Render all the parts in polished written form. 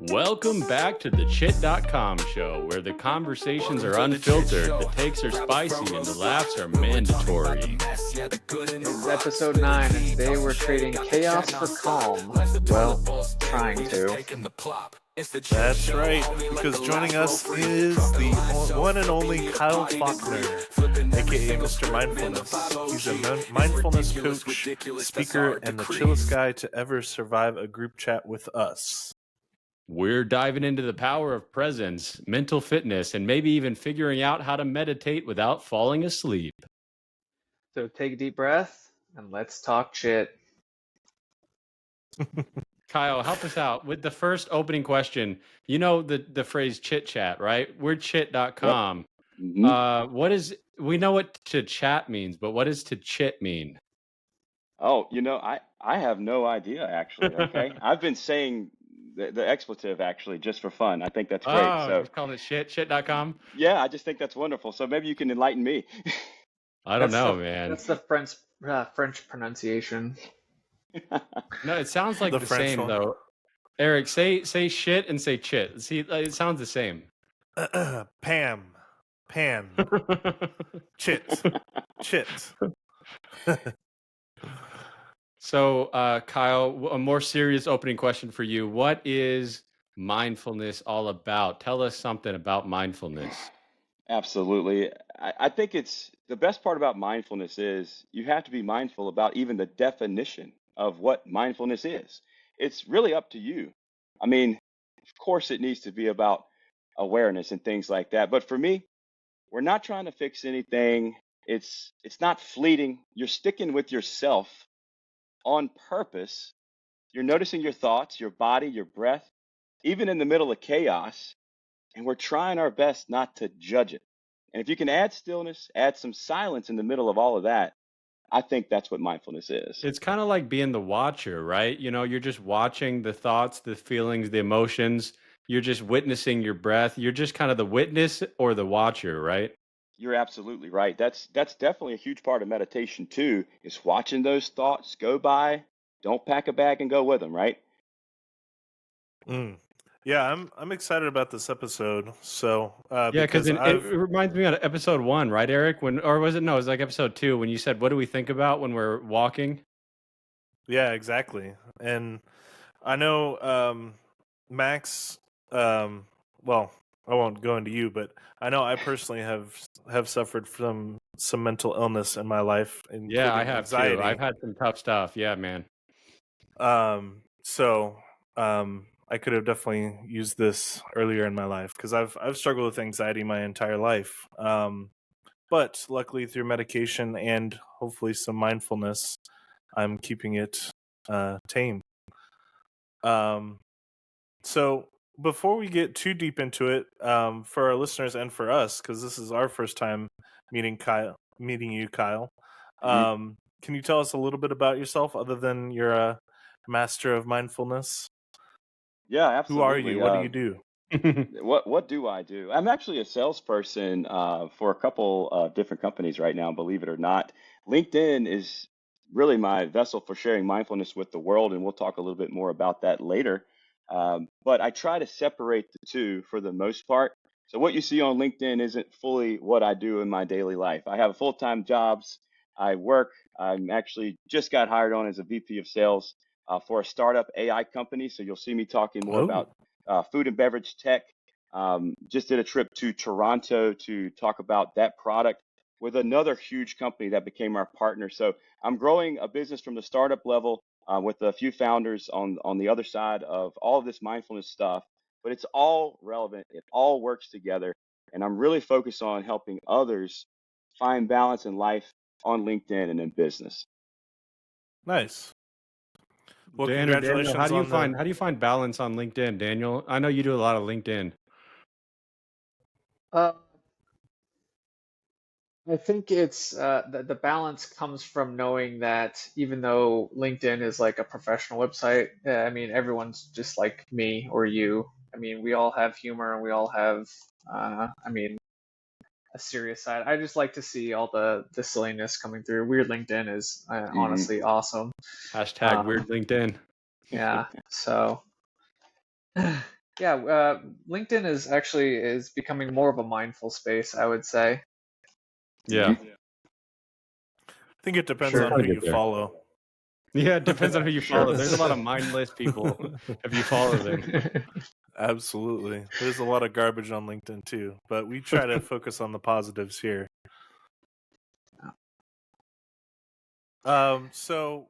Welcome back to the Chit.com show, where the conversations are unfiltered, the takes are spicy, and the laughs are mandatory. It's episode 9, and today we're trading chaos for calm. Well, trying to. That's right, because joining us is the one and only Kyle Faulkner, aka Mr. Mindfulness. He's a mindfulness coach, speaker, and the chillest guy to ever survive a group chat with us. We're diving into the power of presence, mental fitness, and maybe even figuring out how to meditate without falling asleep. So take a deep breath, and let's talk shit. Kyle, help us out with the first opening question. You know the phrase chit chat, right? We're chit.com. Yep. Mm-hmm. We know what to chat means, but what does to chit mean? Oh, I have no idea actually. Okay, I've been saying the expletive actually just for fun. I think that's great. Oh, So just calling it chit.com? yeah, I just think that's wonderful. So maybe you can enlighten me. I don't know, the, man. That's the French pronunciation. No, it sounds like The the French same one. though. Eric, say shit and say chit. See, it sounds the same. Pan, chit. So, Kyle, a more serious opening question for you. What is mindfulness all about? Tell us something about mindfulness. Absolutely. I think it's the best part about mindfulness is you have to be mindful about even the definition of what mindfulness is. It's really up to you. I mean, of course, it needs to be about awareness and things like that. But for me, we're not trying to fix anything. It's not fleeting. You're sticking with yourself on purpose. You're noticing your thoughts, your body, your breath, even in the middle of chaos, and we're trying our best not to judge it. And if you can add stillness, add some silence in the middle of all of that, I think that's what mindfulness is. It's kind of like being the watcher, right? You know, you're just watching the thoughts, the feelings, the emotions. You're just witnessing your breath. You're just kind of the witness or the watcher, right? You're absolutely right. That's definitely a huge part of meditation too, is watching those thoughts go by. Don't pack a bag and go with them, right? Yeah, I'm excited about this episode. So Yeah, because it reminds me of episode 1, right, Eric? Or was it? No, it was like episode 2 when you said, "What do we think about when we're walking?" Yeah, exactly. And I know Max. Well, I won't go into you, but I know I personally have suffered from some mental illness in my life, including Yeah, I have anxiety. too. I've had some tough stuff. Yeah, man. So I could have definitely used this earlier in my life because I've struggled with anxiety my entire life. But luckily, through medication and hopefully some mindfulness, I'm keeping it tame. So before we get too deep into it, for our listeners and for us, because this is our first time meeting you, Kyle. Mhm. Can you tell us a little bit about yourself, other than you're a master of mindfulness? Yeah, Who are absolutely. you? What do you do? What do I do? I'm actually a salesperson for a couple different companies right now, believe it or not. LinkedIn is really my vessel for sharing mindfulness with the world, and we'll talk a little bit more about that later. But I try to separate the two for the most part. So what you see on LinkedIn isn't fully what I do in my daily life. I have full-time jobs. I work. I'm actually just got hired on as a VP of sales for a startup AI company. So you'll see me talking more about food and beverage tech. Just did a trip to Toronto to talk about that product with another huge company that became our partner. So I'm growing a business from the startup level with a few founders on the other side of all of this mindfulness stuff. But it's all relevant. It all works together. And I'm really focused on helping others find balance in life on LinkedIn and in business. Nice. Well, Dan or Daniel, congratulations how on do you find balance on LinkedIn, Daniel? I know you do a lot of LinkedIn. I think it's the balance comes from knowing that even though LinkedIn is like a professional website, I mean, everyone's just like me or you. I mean, we all have humor and we all have, a serious side. I just like to see all the silliness coming through. Weird LinkedIn is honestly awesome. Hashtag Um, weird LinkedIn. yeah, so Yeah, LinkedIn is becoming more of a mindful space, I would say. Yeah, Hmm. I think it For depends we're on sure. trying who to get you there. follow. Yeah, it depends on who you Sure. follow. There's a lot of mindless people if you follow them. Absolutely. There's a lot of garbage on LinkedIn too, but we try to focus on the positives here. So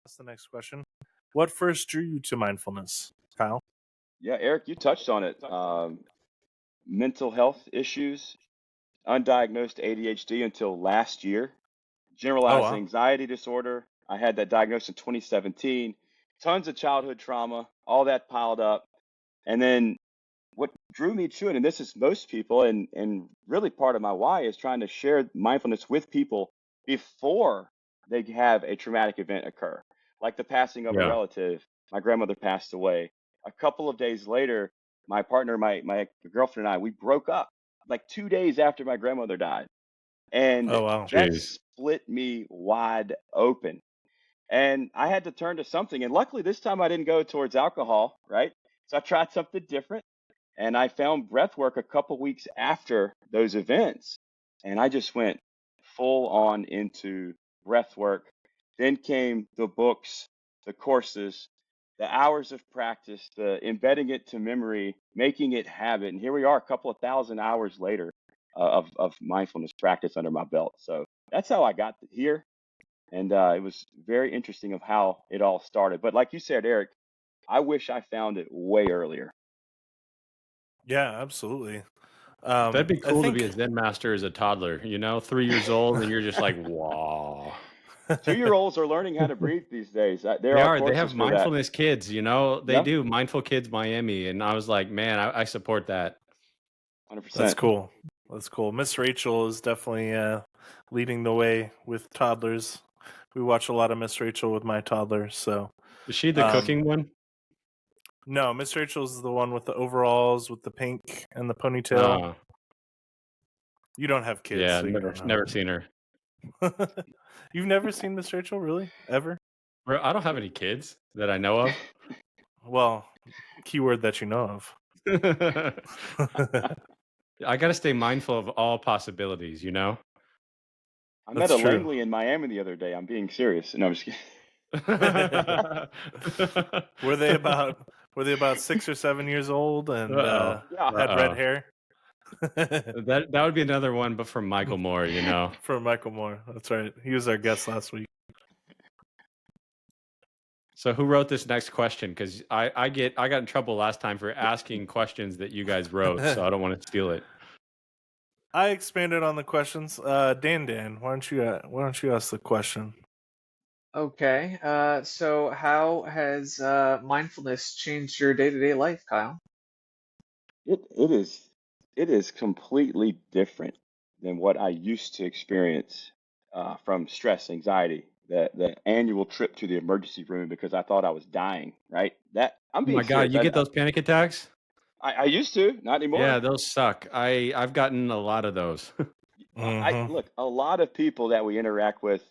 that's the next question. What first drew you to mindfulness, Kyle? Yeah, Eric, you touched on it. Mental health issues, undiagnosed ADHD until last year, Oh generalized wow. anxiety disorder. I had that diagnosed in 2017. Tons of childhood trauma, all that piled up. And then what drew me to it, and this is most people, and really part of my why is trying to share mindfulness with people before they have a traumatic event occur, like the passing of a Yeah. relative. My grandmother passed away. A couple of days later, my partner, my girlfriend and I, we broke up like 2 days after my grandmother died. And Oh wow. that Jeez. split me wide open. And I had to turn to something. And luckily, this time I didn't go towards alcohol, right? So I tried something different. And I found breath work a couple weeks after those events. And I just went full on into breath work. Then came the books, the courses, the hours of practice, the embedding it to memory, making it habit. And here we are, a couple of thousand hours later of mindfulness practice under my belt. So that's how I got here. And it was very interesting of how it all started. But like you said, Eric, I wish I found it way earlier. Yeah, absolutely. That'd be I cool to be think a Zen master as a toddler, 3 years old, and you're just like, wow. 2-year-olds are learning how to breathe these days. There They are are. They courses have for that. mindfulness kids, they Yeah, do. Mindful Kids Miami. And I was like, man, I support that. that's 100%. cool. That's cool. Miss Rachel is definitely leading the way with toddlers. We watch a lot of Miss Rachel with my toddler. So, Is she the um, cooking one? no, Miss Rachel's the one with the overalls, with the pink and the ponytail. Uh, You don't have kids, yeah, so you never don't never seen her. know. You've never seen Miss Rachel, really? Ever? Bro, I don't have any kids that I know Well, keyword that you know of. of. I got to stay mindful of all possibilities. I met That's a true. Langley in Miami the other day. I'm being serious. No, I'm just kidding. Were they about 6 or 7 years old and Uh-oh. Yeah. had red Uh-oh. hair? That would be another one, but from Michael Moore. For Michael Moore. That's right. He was our guest last week. So who wrote this next question? Because I got in trouble last time for asking questions that you guys wrote, so I don't want to steal it. I expanded on the questions. Dan, why don't you ask the question? Okay. So how has mindfulness changed your day-to-day life, Kyle? It is completely different than what I used to experience from stress, anxiety, the annual trip to the emergency room because I thought I was dying. Right? That I'm Oh my being God, serious. you get those panic attacks? I used to, not Yeah, anymore. those suck. I've gotten a lot of those. I Mm-hmm. look, a lot of people that we interact with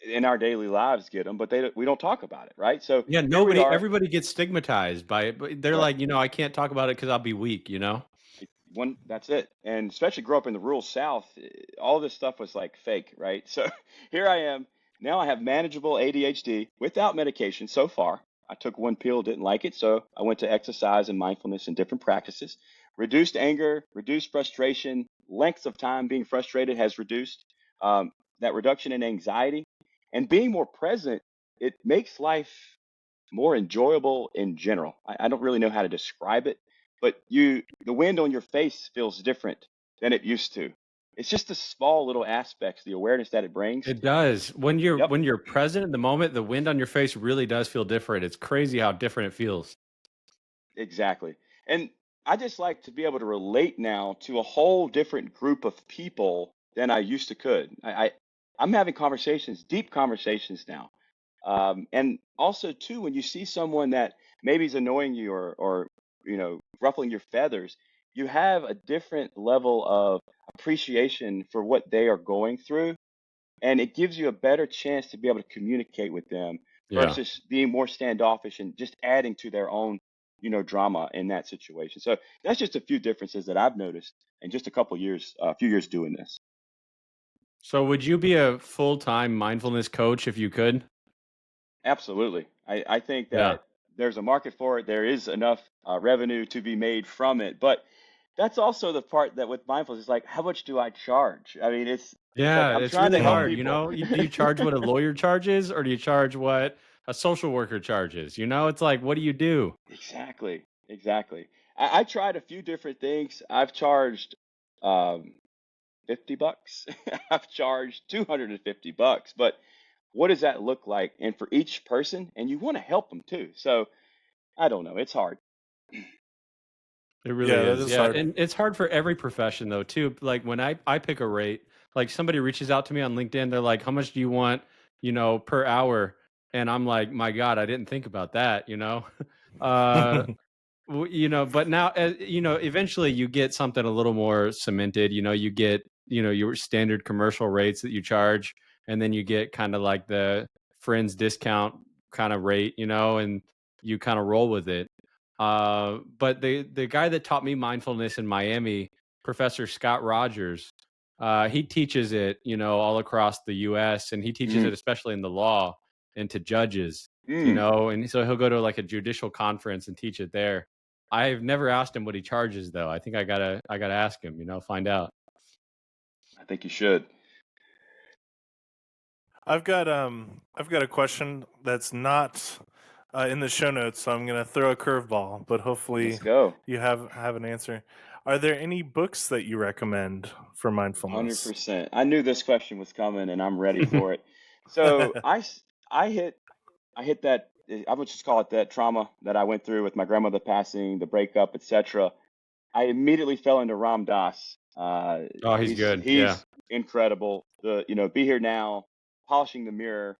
in our daily lives get them, but we don't talk about it, right? So Yeah, here we are. everybody gets stigmatized by it, but they're Right. like, I can't talk about it because I'll be weak. One, that's it. And especially grow up in the rural South, all this stuff was like fake, right? So here I am. Now I have manageable ADHD without medication so far. I took one pill, didn't like it, so I went to exercise and mindfulness and different practices. Reduced anger, reduced frustration, lengths of time being frustrated has reduced. That reduction in anxiety and being more present, it makes life more enjoyable in general. I don't really know how to describe it, but the wind on your face feels different than it used to. It's just the small little aspects, the awareness that it brings. It does. When you're Yep, when you're present in the moment, the wind on your face really does feel different. It's crazy how different it feels. exactly. And I just like to be able to relate now to a whole different group of people than I used to could. I'm having conversations, deep conversations now. And also too, when you see someone that maybe is annoying you or ruffling your feathers, you have a different level of appreciation for what they are going through, and it gives you a better chance to be able to communicate with them Yeah. versus being more standoffish and just adding to their own drama in that situation. So that's just a few differences that I've noticed in just a few years doing this. So would you be a full-time mindfulness coach if you could? Absolutely. I think Yeah. that there's a market for it. There is enough revenue to be made from it. But that's also the part that with mindfulness is like, how much do I charge? I mean, it's like Yeah, I'm it's trying to really help hard, people. do you charge what a lawyer charges or do you charge what a social worker charges? It's like, what do you do? Exactly. Exactly. I tried a few different things. I've charged um, $50. I've charged $250. But what does that look like? And for each person, and you want to help them too. So I don't know. It's hard. It really Yeah, that is. is Yeah, hard. and it's hard for every profession though too. Like when I pick a rate, like somebody reaches out to me on LinkedIn, they're like, "How much do you want, per hour?" And I'm like, "My God, I didn't think about that." Uh but now, eventually you get something a little more cemented. You get, your standard commercial rates that you charge, and then you get kind of like the friends discount kind of rate, and you kind of roll with it. But the guy that taught me mindfulness in Miami, Professor Scott Rogers, he teaches it, all across the U.S. and he teaches it Mm, especially in the law and to judges, mm. and so he'll go to like a judicial conference and teach it there. I've never asked him what he charges though. I think I gotta ask him, find out. I think you should. I've got a question that's not in the show notes, so I'm gonna throw a curveball, but Let's hopefully go. you have an answer. Are there any books that you recommend for mindfulness? 100%. I knew this question was coming and I'm ready for it. So I hit that, I would just call it that trauma that I went through with my grandmother passing, the breakup, etc. I immediately fell into Ram Dass. Oh, he's He's good. Yeah. he's incredible. Be Here Now, Polishing the Mirror,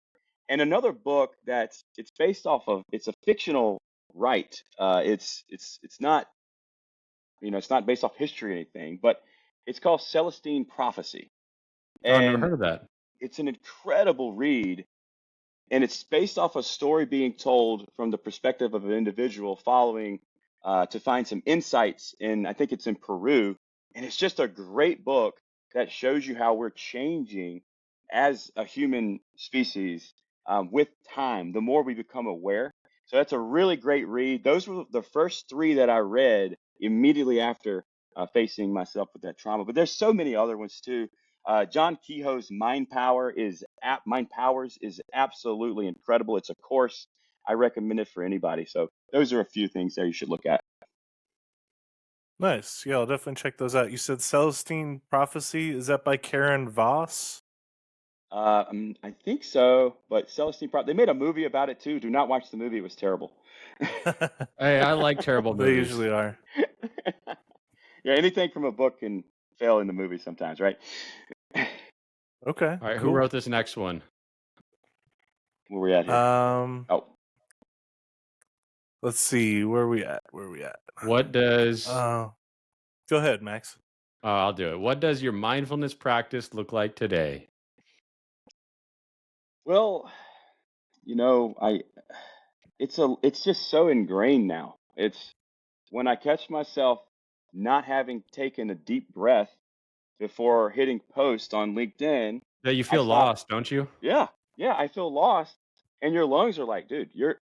and another book it's based off of. It's a fictional right. It's not it's not based off history or anything, but it's called Celestine Prophecy, Oh, I've never and heard of that. it's an incredible read, and it's based off a story being told from the perspective of an individual following to find some insights in, I think it's in Peru, and it's just a great book that shows you how we're changing as a human species with time. The more we become aware, so that's a really great read. Those were the first three that I read immediately after facing myself with that trauma. But there's so many other ones too. John Kehoe's Mind Powers is absolutely incredible. It's a course I recommend it for anybody. So those are a few things there you should look at. Nice. Yeah, I'll definitely check those out. You said Celestine Prophecy. Is that by Karen Voss? I think so, but they made a movie about it too. Do not watch the movie; it was terrible. Hey, I like terrible They movies. usually are. Yeah, anything from a book can fail in the movie sometimes, right? Okay, All right, who cool. wrote this next one? Where we at here? Um, Oh, let's see. Where are we at? Where are we at? What does Go ahead, Max. I'll do it. What does your mindfulness practice look like today? well, I it's just so ingrained now. It's when I catch myself not having taken a deep breath before hitting post on LinkedIn, That you I feel stop. lost, don't you? Yeah, yeah, I feel lost, and your lungs are like, dude, you're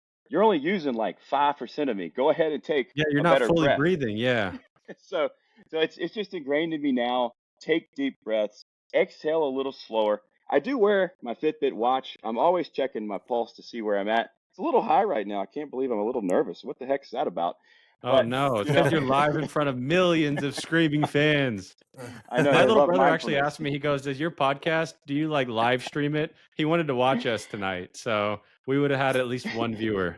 only using like 5% of me. Go ahead and take Yeah, you're a not better fully breath. breathing. Yeah. so it's just ingrained in me now. Take deep breaths, exhale a little slower. I do wear my Fitbit watch. I'm always checking my pulse to see where I'm at. It's a little high right now. I can't believe I'm a little nervous. What the heck is that about? Oh But no, it's you know, because you're live in front of millions of screaming fans. I know My they little love brother actually mindfulness. asked me, he goes, "Does your podcast, do you like live stream it?" He wanted to watch us tonight. So we would have had at least one viewer.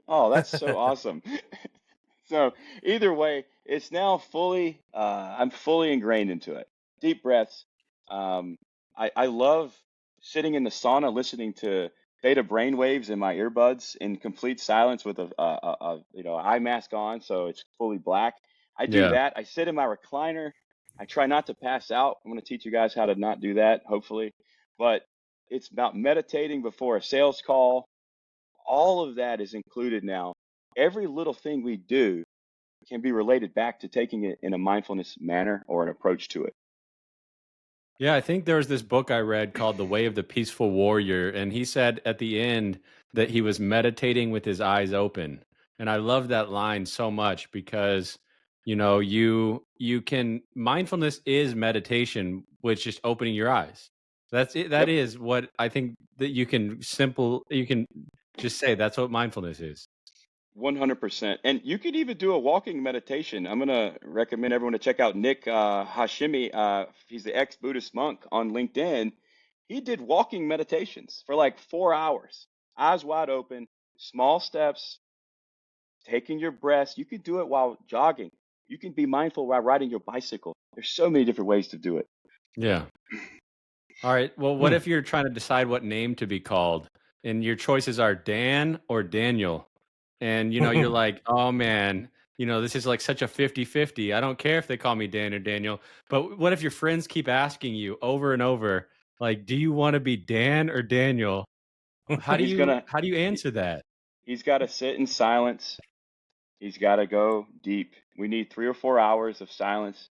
Oh, that's so awesome. So either way, it's now I'm fully ingrained into it. Deep breaths. Um, I love sitting in the sauna listening to theta brain waves in my earbuds in complete silence with eye mask on, so it's fully black. I do Yeah. that. I sit in my recliner. I try not to pass out. I'm going to teach you guys how to not do that, hopefully. But it's about meditating before a sales call. All of that is included now every little thing we do can be related back to taking it in a mindfulness manner or an approach to it. Yeah, I think there was this book I read called The Way of the Peaceful Warrior, and he said at the end that he was meditating with his eyes open. And I love that line so much because you can mindfulness is meditation with just opening your eyes. That's it. That Yep. is what I think that you can just say that's what mindfulness is. 100%. And you could even do a walking meditation. I'm going to recommend everyone to check out Nick Hashimi. He's the ex Buddhist monk on LinkedIn. He did walking meditations for like 4 hours, eyes wide open, small steps, taking your breaths. You could do it while jogging. You can be mindful while riding your bicycle. There's so many different ways to do it. Yeah. All right. Well, what if you're trying to decide what name to be called and your choices are Dan or Daniel? And you're like, "Oh man, this is like such a 50-50. I don't care if they call me Dan or Daniel." But what if your friends keep asking you over and over, like, "Do you want to be Dan or Daniel?" How do He's you gonna how do you he, answer that? he's got to sit in silence. He's got to go deep. We need 3 or 4 hours of silence,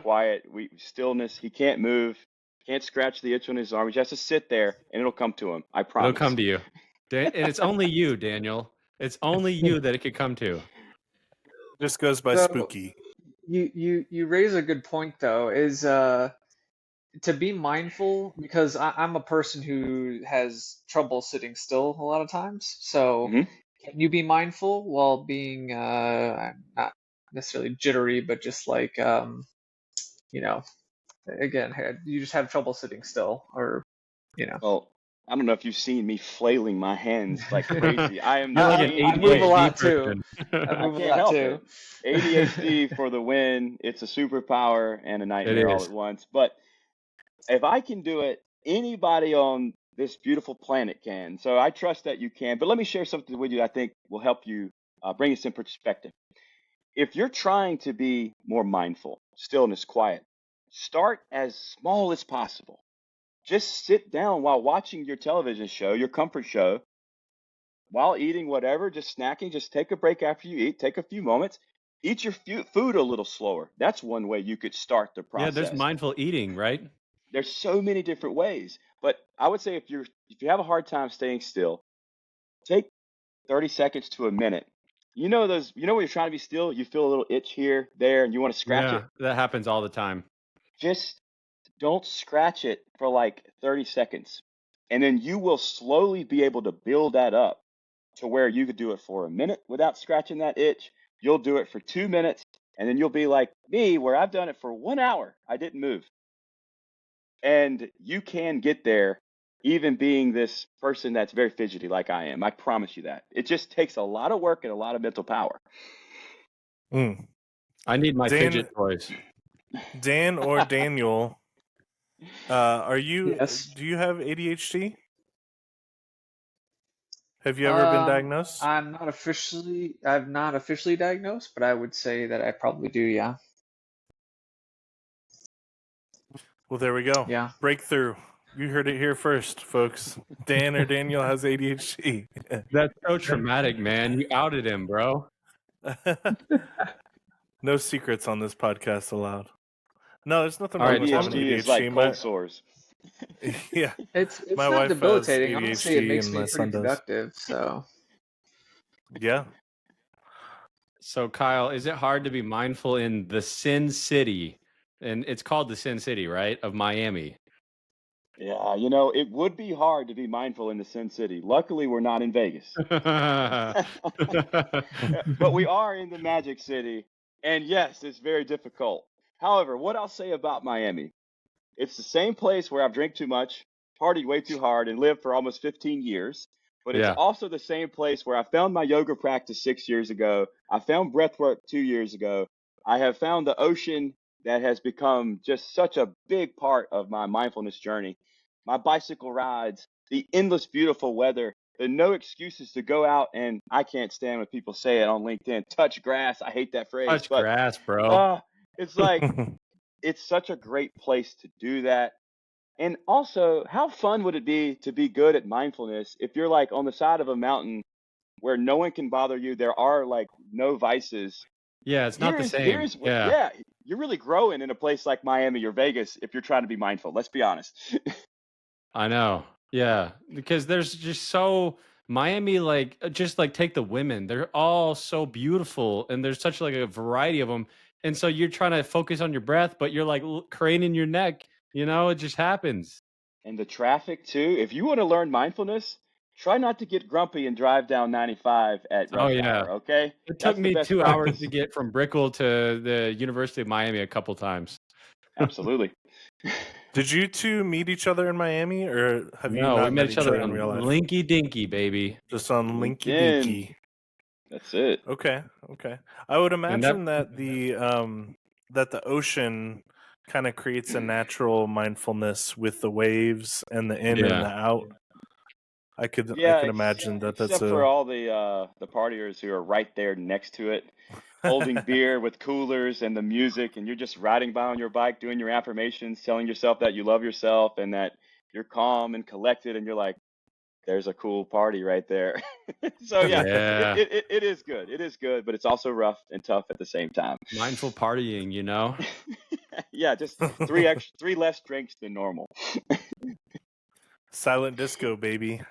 quiet, stillness. He can't move, can't scratch the itch on his arm. He just has to sit there, and it'll come to him. I It'll come promise. to you. And it's only you, Daniel. It's only you that it could come to. Just goes by So spooky. you raise a good point though, is to be mindful, because I'm a person who has trouble sitting still a lot of times. So Hmm. can you be mindful while being not necessarily jittery, but just like you know, again, you just have trouble sitting still, or you know. Well, I don't know if you've seen me flailing my hands like crazy. I am You're the like an I move a ADHD lot ADHD. too. person. I I move a can't lot help too. it. ADHD for the win. It's a superpower and a It nightmare all is. at once. But if I can do it, anybody on this beautiful planet can. So I trust that you can. But let me share something with you I think will help you bring this in perspective. If you're trying to be more mindful, stillness, quiet, start as small as possible. Just sit down while watching your television show, your comfort show, while eating whatever, just snacking, just take a break after you eat, take a few moments, eat your food a little slower. That's one way you could start the Yeah, there's process. mindful eating, right? There's so many different ways, but I would say if you have a hard time staying still, take 30 seconds to a minute. When you're trying to be still, you feel a little itch here, there, and you want to scratch it. Yeah, that happens all the time. Just don't scratch it for like 30 seconds. And then you will slowly be able to build that up to where you could do it for a minute without scratching that itch. You'll do it for 2 minutes, and then you'll be like me, where I've done it for 1 hour. I didn't move. And you can get there even being this person that's very fidgety like I am. I promise you that. It just takes a lot of work and a lot of mental power. Mm. I need my Dan, fidget toys. Dan or Daniel, are you? Yes. Do you have ADHD? Have you ever been diagnosed? I'm not officially diagnosed, but I would say that I probably do, yeah. Well, there we go. Yeah. Breakthrough. You heard it here first, folks. Dan or Daniel has ADHD. That's so traumatic, man. You outed him, bro. No secrets on this podcast allowed. No, there's nothing All wrong right, with tell having me. ADHD is like ADHD. cold sores. Yeah, It's my not wife has debilitating. Honestly, it ADHD makes and me my pretty son does. productive, so Yeah. So, Kyle, is it hard to be mindful in the Sin City? And it's called the Sin City, right? Of Miami. Yeah, it would be hard to be mindful in the Sin City. Luckily, we're not in Vegas. But we are in the Magic City. And yes, it's very difficult. However, what I'll say about Miami, it's the same place where I've drank too much, partied way too hard, and lived for almost 15 years. But it's Yeah. also the same place where I found my yoga practice 6 years ago. I found breathwork 2 years ago. I have found the ocean that has become just such a big part of my mindfulness journey. My bicycle rides, the endless beautiful weather, the no excuses to go out, and I can't stand when people say it on LinkedIn, touch grass. I hate that phrase, Touch but grass, bro. uh, it's like it's such a great place to do that. And also, how fun would it be to be good at mindfulness if you're like on the side of a mountain where no one can bother you. There are like no vices. Yeah, it's not the Here same. is what, Yeah, yeah, you're really growing in a place like Miami or Vegas if you're trying to be mindful. Let's be honest. I know. Yeah, because there's just so Miami, like just like take the women, they're all so beautiful, and there's such like a variety of them, and so you're trying to focus on your breath, but you're like craning your neck. It just happens. And the traffic too. If you want to learn mindfulness, try not to get grumpy and drive down 95 at Oh rush yeah, hour, okay? it took That's the me best 2 hours to practice. get from Brickell to the University of Miami a couple times. Absolutely. Did you two meet each other in Miami, or have you No, we not met met each each other other in on real life? Linky Dinky, baby. Just on Linky LinkedIn. Dinky. That's it. Okay, okay. I would And that imagine that the ocean kind of creates a natural mindfulness with the waves and the in and yeah. the out. I Yeah, could imagine that that's except for a all the partiers who are right there next to it, holding beer with coolers and the music, and you're just riding by on your bike, doing your affirmations, telling yourself that you love yourself and that you're calm and collected, and you're like, there's a cool party right there. So yeah, Yeah. it is good. It is good, but it's also rough and tough at the same time. Mindful partying. Yeah, just three less drinks than normal. silent disco, baby.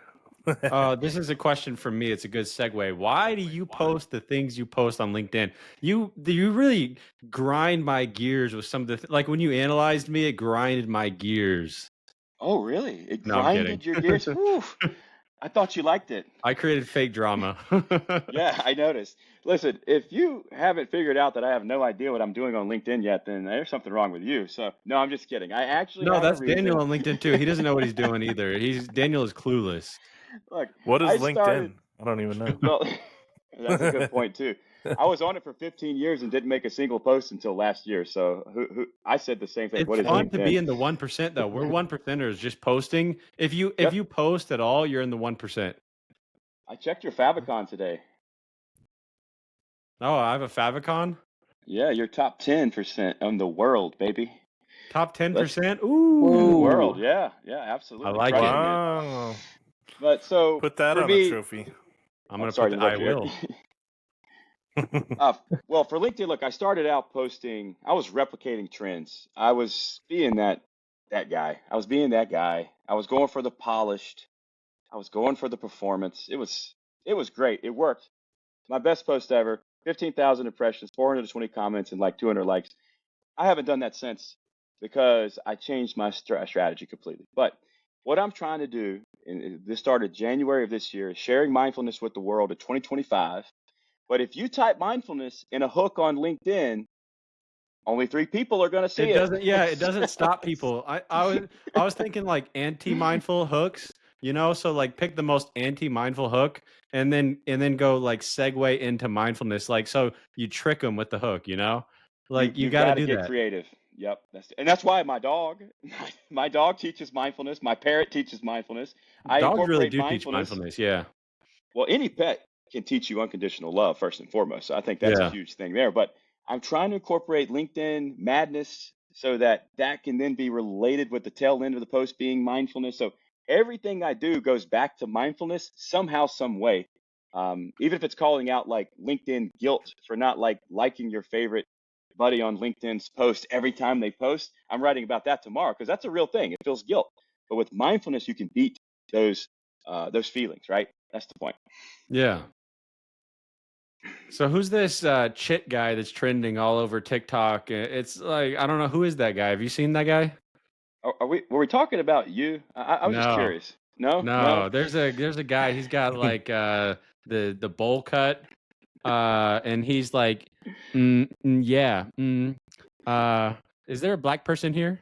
This is a question for me. It's a good segue. Why do you post the things you post on LinkedIn? You really grind my gears with some of the like when you analyzed me, it grinded my gears. Oh, really? It No, I'm kidding. grinded your gears? Whew. I thought you liked it. I created fake drama. Yeah, I noticed. Listen, if you haven't figured out that I have no idea what I'm doing on LinkedIn yet, then there's something wrong with you. So, no, I'm just kidding. I actually No, have a that's Daniel reason. on LinkedIn too. He doesn't know what he's doing either. Daniel is clueless. Look, What is I started, LinkedIn? I don't even know. well, that's a good point too. I was on it for 15 years and didn't make a single post until last year. So, I said the same thing. It's What is fun to LinkedIn? be in the 1% though. We're 1%ers just posting. If Yep. you post at all, you're in the 1%. I checked your favicon today. Oh, I have a favicon. Yeah, you're top 10% on the world, baby. Top Let's 10%. in the Ooh. world. Whoa. Yeah, I absolutely. like it. Crushing it. Wow. But so Put that for on a me, trophy. I'm oh, gonna sorry put to the I interrupt you, will. Eric. Well, for LinkedIn, look, I started out posting. I was replicating trends. I was being that guy. I was being that guy. I was going for the polished. I was going for the performance. It was great. It worked. My best post ever. 15,000 impressions, 420 comments, and like 200 likes. I haven't done that since because I changed my strategy completely. But what I'm trying to do, and this started January of this year, is sharing mindfulness with the world in 2025. But if you type mindfulness in a hook on LinkedIn, only 3 people are going to see It it. doesn't. Yeah, it doesn't So stop people. I was thinking like anti-mindful hooks. So like pick the most anti-mindful hook, and then go like segue into mindfulness. Like so you trick them with the hook. you Like you you got to got to do get that. creative. Yep, that's why my dog, my dog teaches mindfulness. My parrot teaches mindfulness. I Dogs really incorporate do teach mindfulness. mindfulness. Yeah. Well, any pet can teach you unconditional love first and foremost. So I think that's a Yeah. huge thing there. But I'm trying to incorporate LinkedIn madness so that that can then be related with the tail end of the post being mindfulness. So everything I do goes back to mindfulness somehow, some way. Even if it's calling out like LinkedIn guilt for not liking your favorite buddy on LinkedIn's post every time they post. I'm writing about that tomorrow because that's a real thing. It feels guilt, but with mindfulness, you can beat those feelings. Right? That's the point. Yeah. So who's this chit guy that's trending all over TikTok? It's like I don't know who is that guy. Have you seen that guy? Were we talking about you? I was just No. curious. No, no. No, there's a guy. He's got like the bowl cut, and he's like, yeah, is there a black person here?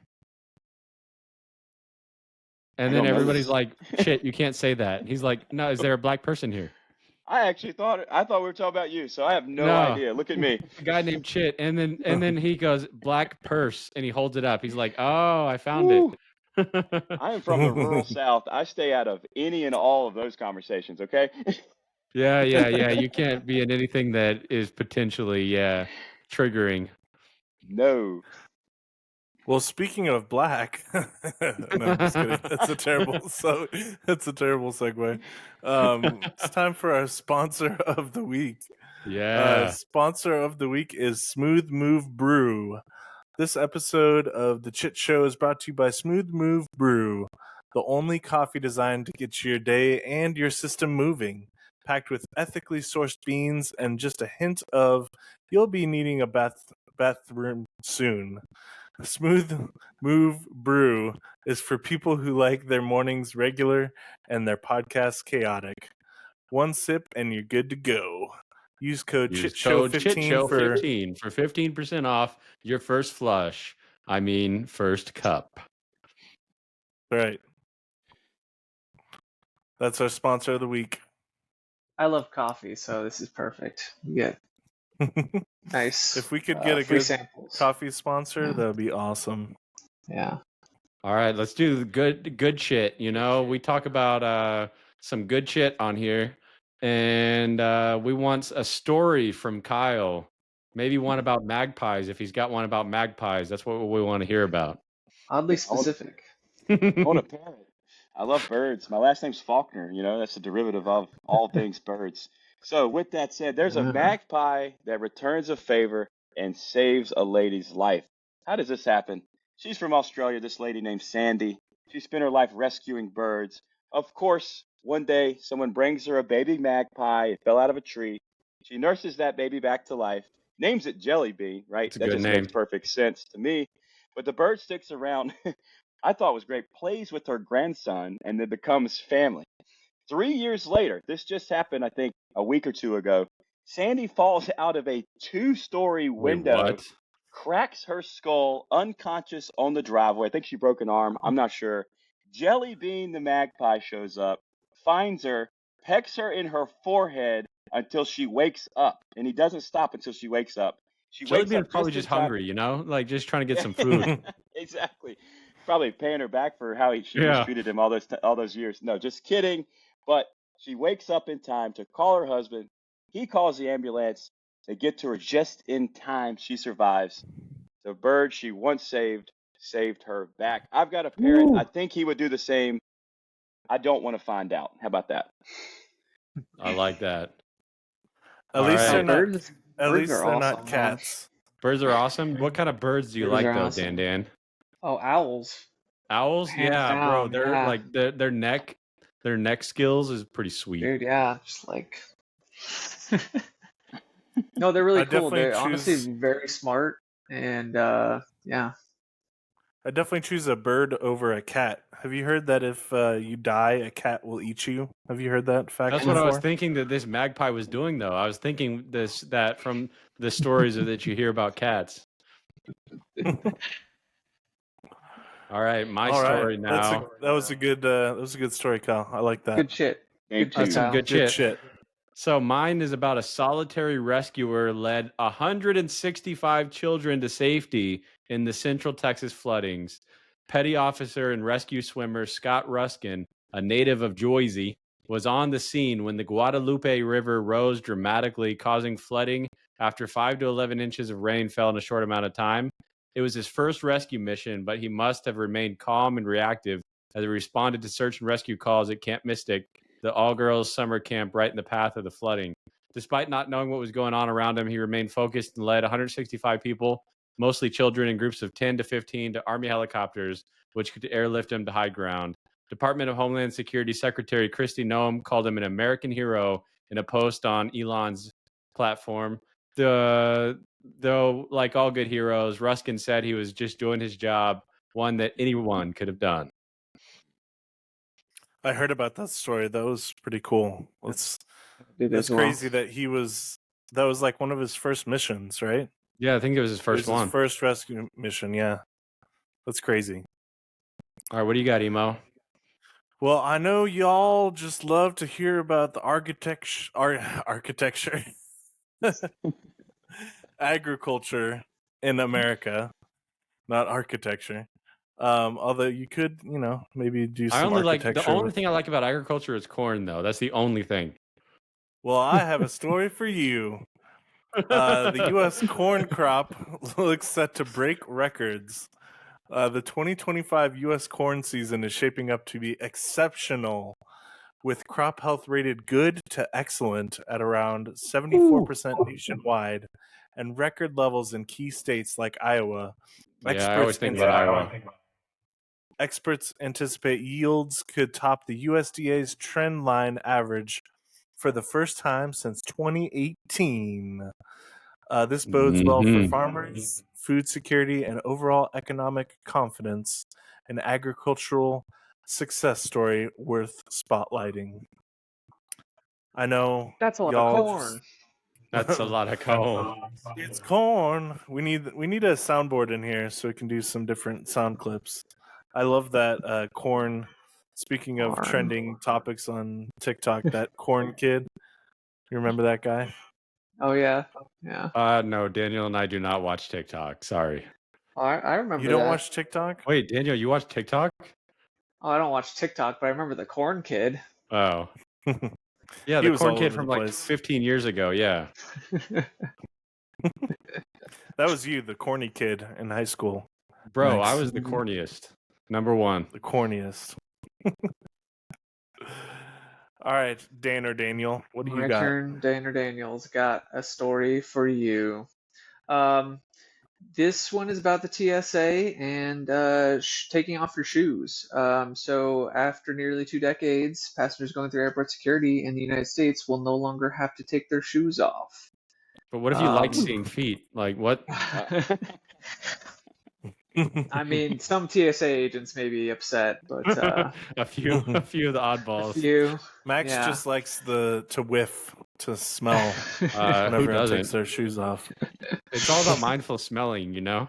I And then don't know everybody's this. like, shit, you can't say that. He's like, no, is there a black person here? I thought we were talking about you, so I have no No, idea. Look at me. a guy named Chit, and then he goes black purse, and he holds it up. He's like, oh, I found it. Woo! I am from the rural South. I stay out of any and all of those conversations. Okay. Yeah, yeah, yeah. You can't be in anything that is potentially triggering. No. Well, speaking of black, no, I'm just kidding. That's a terrible segue. It's time for our sponsor of the week. Yeah. Sponsor of the week is Smooth Move Brew. This episode of the Chit Show is brought to you by Smooth Move Brew, the only coffee designed to get your day and your system moving. Packed with ethically sourced beans and just a hint of you'll be needing a bathroom soon. Smooth Move Brew is for people who like their mornings regular and their podcasts chaotic. One sip and you're good to go. Use code Use code CHITSHOW15 for CHITSHOW15 for 15% off your first flush. I mean, first cup. right. That's our sponsor of the week. I love coffee, so this is perfect. You get nice If we could get a free good samples. coffee sponsor, Yeah. that would be awesome. Yeah. All right, let's do the good shit. You know, we talk about some good shit on here, and we want a story from Kyle. Maybe one about magpies. If he's got one about magpies, that's what we want to hear about. Oddly I want, specific. I want a parrot. I love birds. My last name's Faulkner. That's a derivative of all things birds. So, with that said, there's a magpie that returns a favor and saves a lady's life. How does this happen? She's from Australia, this lady named Sandy. She spent her life rescuing birds. Of course, one day someone brings her a baby magpie. It fell out of a tree. She nurses that baby back to life, names it Jelly Bean, right? It's a That good just name. makes perfect sense to me. But the bird sticks around. I thought was great, plays with her grandson, and then becomes family. 3 years later, this just happened, I think, a week or two ago. Sandy falls out of a 2-story Wait, window, what? cracks her skull, unconscious on the driveway. I think she broke an arm. I'm not sure. Jelly Bean the magpie shows up, finds her, pecks her in her forehead until she wakes up. And he doesn't stop until she wakes up. She Jelly wakes Bean is up probably just in just time. hungry, like just trying to get Yeah, some food. exactly. Probably paying her back for how she Yeah. mistreated him all those years. No, just kidding. But she wakes up in time to call her husband. He calls the ambulance. They get to her just in time. She survives. The bird she once saved her back. I've got a parrot. I think he would do the same. I don't want to find out. How about that? I like that. At All least No, they're right. not. birds. At Birds least are they're not awesome, man. cats. Birds are awesome. What kind of birds do you Birds like are though, awesome. Dan? Oh, owls. Owls? Hands Yeah, bro. down. They're Yeah. like their neck skills is pretty sweet. Dude, yeah. Just like. No, they're really I cool. definitely They're honestly choose. very smart. And yeah. I definitely choose a bird over a cat. Have you heard that if you die, a cat will eat you? Have you heard that fact That's what I was before? thinking that this magpie was doing though. I was thinking that from the stories that you hear about cats. All right, my All right, story now. that was a good story, Kyle. I like that. Good shit. Good Thank shit, That's some you. Kyle. good Good shit. shit. So mine is about a solitary rescuer led 165 children to safety in the Central Texas floodings. Petty officer and rescue swimmer Scott Ruskin, a native of Joyzy, was on the scene when the Guadalupe River rose dramatically, causing flooding after 5 to 11 inches of rain fell in a short amount of time. It was his first rescue mission, but he must have remained calm and reactive as he responded to search and rescue calls at Camp Mystic, the all-girls summer camp right in the path of the flooding. Despite not knowing what was going on around him, he remained focused and led 165 people, mostly children in groups of 10 to 15, to Army helicopters, which could airlift him to high ground. Department of Homeland Security Secretary Kristi Noem called him an American hero in a post on Elon's platform. Though, like all good heroes, Ruskin said he was just doing his job, one that anyone could have done. I heard about that story. That was pretty cool. Did That's as well. crazy that that was like one of his first missions, right? Yeah, I think it was his It first was one. his first rescue mission, yeah. That's crazy. All right, what do you got, Emo? Well, I know y'all just love to hear about the architecture, agriculture in America, not architecture. Although you could, maybe do some the architecture only with. thing I like about agriculture is corn, though. That's the only thing. Well, I have a story for you. The U.S. corn crop looks set to break records. The 2025 U.S. corn season is shaping up to be exceptional, with crop health rated good to excellent at around 74% nationwide and record levels in key states like Iowa. Yeah, I always think about Iowa. Experts anticipate yields could top the USDA's trend line average for the first time since 2018. This bodes well for farmers, food security, and overall economic confidence, an agricultural success story worth spotlighting. I know That's a lot of y'all corn. That's a lot of corn. It's corn. We need a soundboard in here so we can do some different sound clips. I love that corn. Speaking of Corn. trending topics on TikTok, that corn kid. You remember that guy? Oh yeah, yeah. No, Daniel and I do not watch TikTok. Sorry. Oh, I remember You don't that. watch TikTok? Wait, Daniel, you watch TikTok? Oh, I don't watch TikTok, but I remember the corn kid. Oh. Yeah, He the was corn all kid over from the like place. 15 years ago. Yeah. That was you, the corny kid in high school. Bro, Nice. I was the corniest. Number one. The corniest. All right, Dan or Daniel, what do you My got? turn. Dan or Daniel's got a story for you. This one is about the TSA and taking off your shoes. So, after nearly 2 decades, passengers going through airport security in the United States will no longer have to take their shoes off. But what if you like seeing feet? Like what? I mean, some TSA agents may be upset, but a few of the a oddballs. few. Max Yeah. just likes to whiff, to smell Who whenever everyone doesn't? takes their shoes off. It's all about mindful smelling, you know?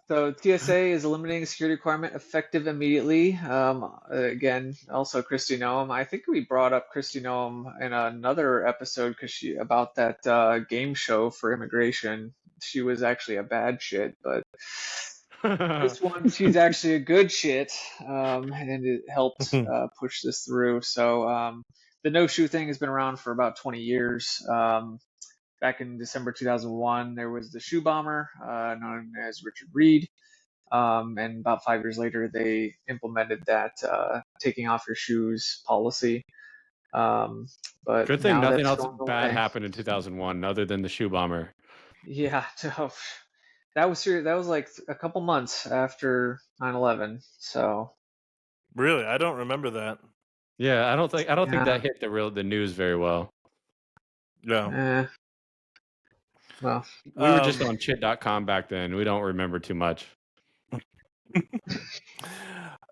So TSA is eliminating a security requirement effective immediately. Again, also Christy Noam. I think we brought up Christy Noam in another episode because about that game show for immigration. She was actually a bad shit, but this one she's actually a good shit, and it helped push this through. So the no shoe thing has been around for about 20 years. Back in December 2001, there was the shoe bomber known as Richard Reed. And about 5 years later, they implemented that taking off your shoes policy. But Good thing now nothing that's else going bad away. happened in 2001 other than the shoe bomber. Yeah, that was like a couple months after 9/11. So Really, I don't remember that. Yeah, I don't think that hit the news very well. No. Well, we were just on chit.com back then. We don't remember too much.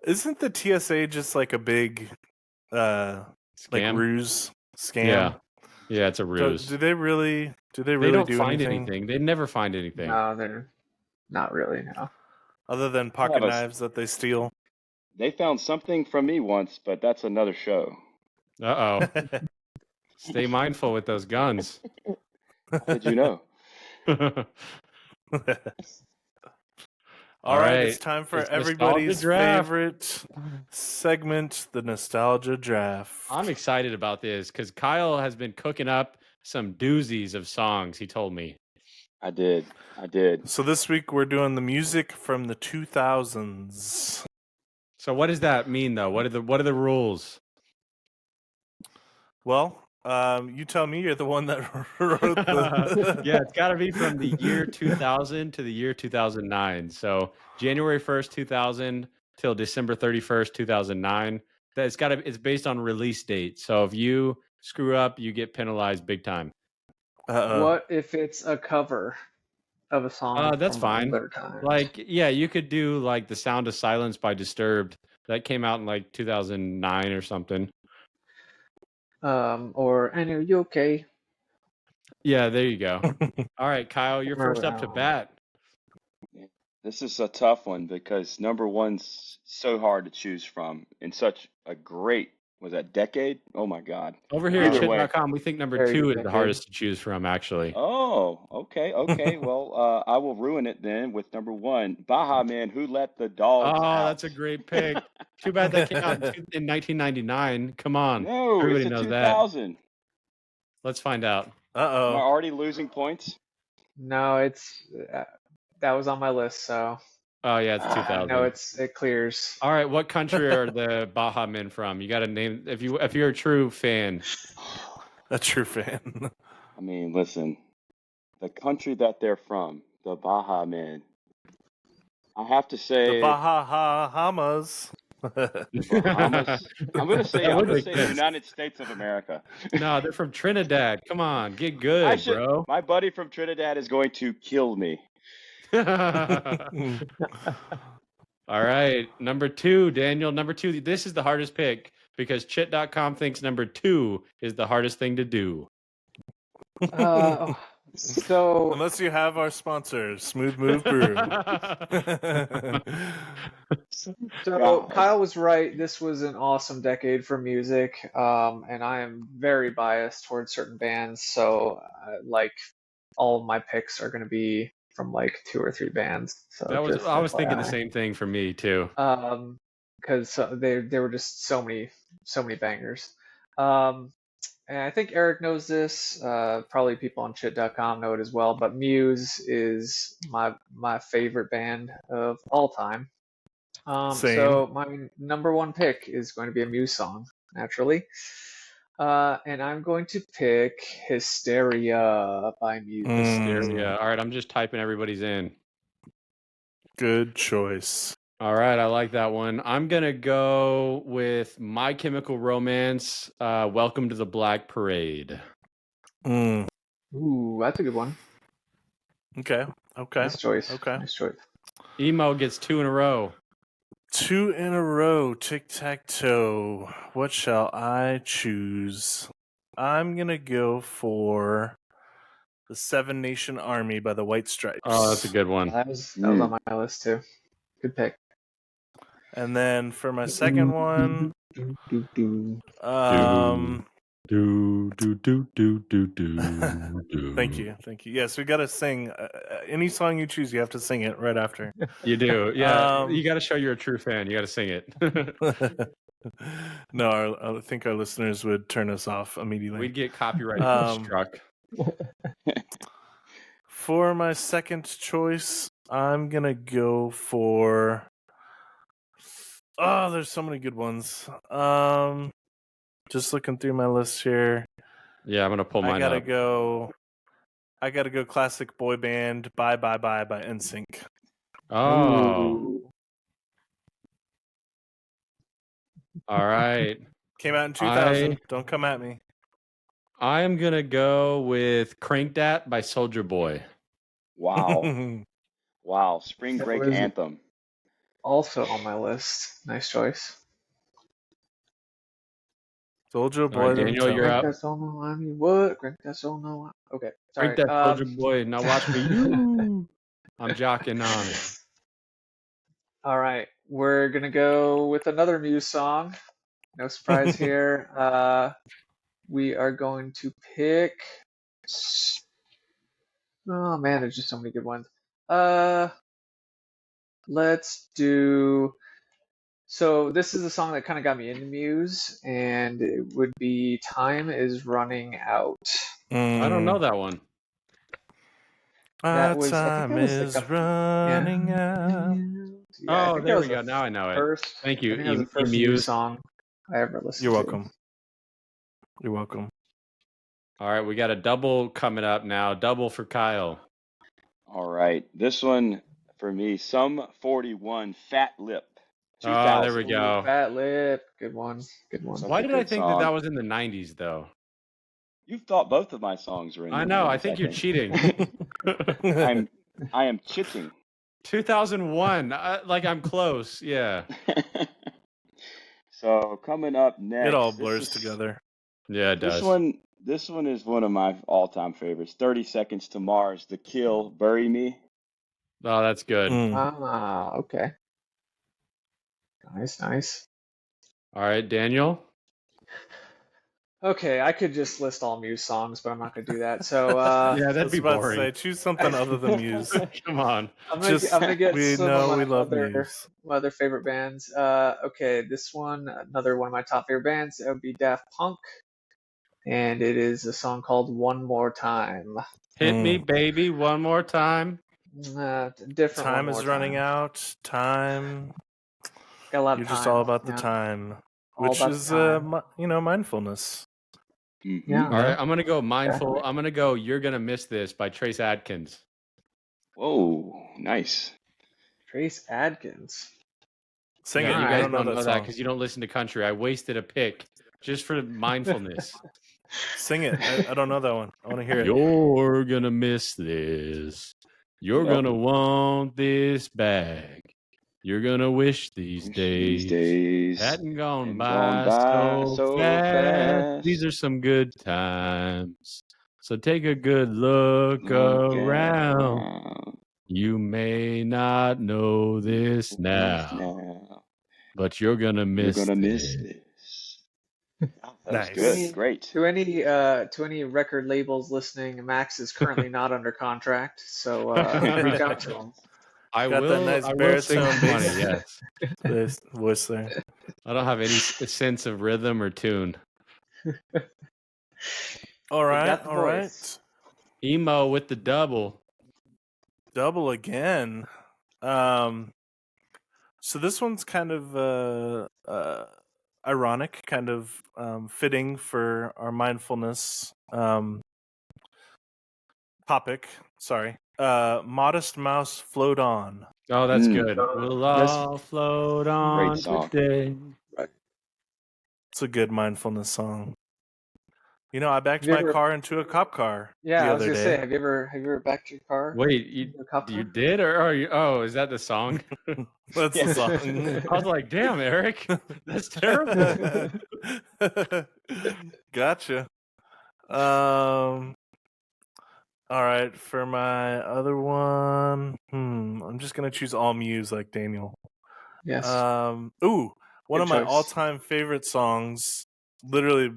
Isn't the TSA just like a big like Scam? ruse scam? Yeah, it's a ruse. Do they really They don't do find anything? They never find anything. no, they're not really. No. Other than pocket knives that they steal? They found something from me once, but that's another show. Uh-oh. Stay mindful with those guns. How did you know? All right, it's time for It's everybody's Nostalgia Draft. favorite segment, the Nostalgia Draft. I'm excited about this because Kyle has been cooking up some doozies of songs, he told me. I did. So this week we're doing the music from the 2000s. So what does that mean, though? What are the rules? Well, you tell me. You're the one that wrote the... Yeah, it's got to be from the year 2000 to the year 2009. So January 1st, 2000 till December 31st, 2009. It's based on release date. So if you screw up, you get penalized big time. What if it's a cover of a song? That's from fine. older times? Like, yeah, you could do like The Sound of Silence by Disturbed. That came out in like 2009 or something. Or I know you okay. Yeah, there you go. All right, Kyle, you're first up to bat. This is a tough one because number one's so hard to choose from in such a great, was that decade? Oh my God. Over here at Either way. chit.com, we think number Very 2 good is the decade. hardest to choose from, actually. Oh, okay. Well, I will ruin it then with number one. Baha Man, Who Let the Dogs Oh, Out? that's a great pick. Too bad that came out in 1999. Come on. No, Everybody it's a knows 2000. Let's find out. Am I already losing points? No, it's that was on my list, so Oh yeah, it's I know 2000. it clears. All right, what country are the Baja Men from? You got to name if you're a true fan. A true fan. I mean, listen, the country that they're from, the Baja Men. I have to The say Bahamas. Bahamas. That I'm would gonna make say the sense. United States of America. No, they're from Trinidad. Come on, get I good, should. bro. My buddy from Trinidad is going to kill me. All right, number 2, Daniel. Number 2. This is the hardest pick because Chit.com thinks number 2 is the hardest thing to do. So Unless you have our sponsor, Smooth Move Brew. So Kyle was right. This was an awesome decade for music, and I am very biased towards certain bands. So, like, all of my picks are going to be from like 2 or 3 bands. So just I was thinking the FYI, same thing for me too. because there were just so many bangers. Um, and I think Eric knows this. Probably people on Chit.com know it as well. But Muse is my favorite band of all time. Same. So my number one pick is going to be a Muse song, naturally. And I'm going to pick Hysteria by Muse. Hysteria. All right, I'm just typing everybody's in. Good choice. All right, I like that one. I'm gonna go with My Chemical Romance. Welcome to the Black Parade. Mm. Ooh, that's a good one. Okay. Nice choice. Okay. Nice choice. Emo gets 2 in a row. 2 in a row. Tic-tac-toe. What shall I choose? I'm going to go for the Seven Nation Army by the White Stripes. Oh, that's a good one. That was on my list too. Good pick. And then for my second one, Thank you. Yes, we got to sing. Any song you choose, you have to sing it right after. You do. Yeah, you got to show you're a true fan. You got to sing it. No, I think our listeners would turn us off immediately. We'd get copyright struck. For my second choice, I'm going to go for... Oh, there's so many good ones. Just looking through my list here. Yeah, I'm going to pull mine up. I got to go classic boy band Bye Bye Bye by NSYNC. Oh. Ooh. All right. Came out in 2000. Don't come at me. I am going to go with Crank Dat by Soulja Boy. Wow. Wow. Spring break anthem. Also on my list. Nice choice. Soulja Boy. Daniel, you're up. That's all no, I mean what? That's all no. Okay, sorry. Crank that Soulja Boy. Now watch me. I'm jocking on it. All right, we're gonna go with another Muse song. No surprise here. We are going to pick. Oh man, there's just so many good ones. Let's do. So this is a song that kind of got me into Muse, and it would be "Time Is Running Out." I don't know that one. That was. I think Time that was is like running out. Yeah, Oh, there we go. Now I know it. Thank you, I think that was the first Muse. Muse song I ever listened You're to. welcome. You're welcome. All right, we got a double coming up now. Double for Kyle. All right. This one for me, Sum 41, Fat Lip. 2000. Oh, there we go. Fat Lip. Good one. Good one. Why did I think that song. was in the 90s, though? You thought both of my songs were in I the know. 90s, I think you're cheating. I am chitting. 2001. I'm close. Yeah. So coming up next, It all blurs together. Yeah, it does. This one is one of my all-time favorites. 30 Seconds to Mars, The Kill, Bury Me. Oh, that's good. Ah, okay. Nice. All right, Daniel. Okay, I could just list all Muse songs, but I'm not gonna do that. So Yeah, that'd be boring. Say, choose something other than Muse. Come on. I'm gonna get we some know of we my love Muse. other favorite bands. Okay, this one, another one of my top favorite bands, that would be Daft Punk, and it is a song called "One More Time." Hit me, baby, one more time. Different one Time more is running time. out. Time. Got a lot You're of just all time. about the Yeah, time, all which about the is time. mindfulness. Mm-hmm. Yeah, All right, I'm gonna go exactly. mindful. I'm gonna go "You're Gonna Miss This" by Trace Adkins. Whoa, nice. Trace Adkins. Sing Yeah, All it. you I guys right. don't know don't that know that song. because you don't listen to country. I wasted a pick just for mindfulness. Sing it. I don't know that one. I want to hear it. You're gonna miss this. You're Yep. gonna want this back. You're gonna wish these Wish these days days hadn't gone hadn't gone by by so so fast. These fast. are some good times. So take a good look Look around. around. You may not know this This now, now. but you're gonna You're miss gonna miss this. this. Oh, that was To Nice. good. any Great. to any record labels listening, Max is currently not under contract, so reach out to him. Got that nice I will sing baritone some money, bass yes. voice there. I don't have any sense of rhythm or tune. All But you right. got the All voice. right. Emo with the double. Double again. Um. So this one's kind of ironic, kind of fitting for our mindfulness topic. Sorry. Modest Mouse Float On. Oh, that's Mm, good. We'll That's all float great on song. today. It's a good mindfulness song. You know, I backed have you my ever? car into a cop car Yeah, the I was other gonna say, day. have you ever backed your car Wait, into a cop you car? did or is that the song? That's Yeah. the song. I was like, damn, Eric, that's terrible. Gotcha. Um. All right, for my other one, I'm just gonna choose All Muse like Daniel. Yes, Ooh, one good of my choice. all-time favorite songs, literally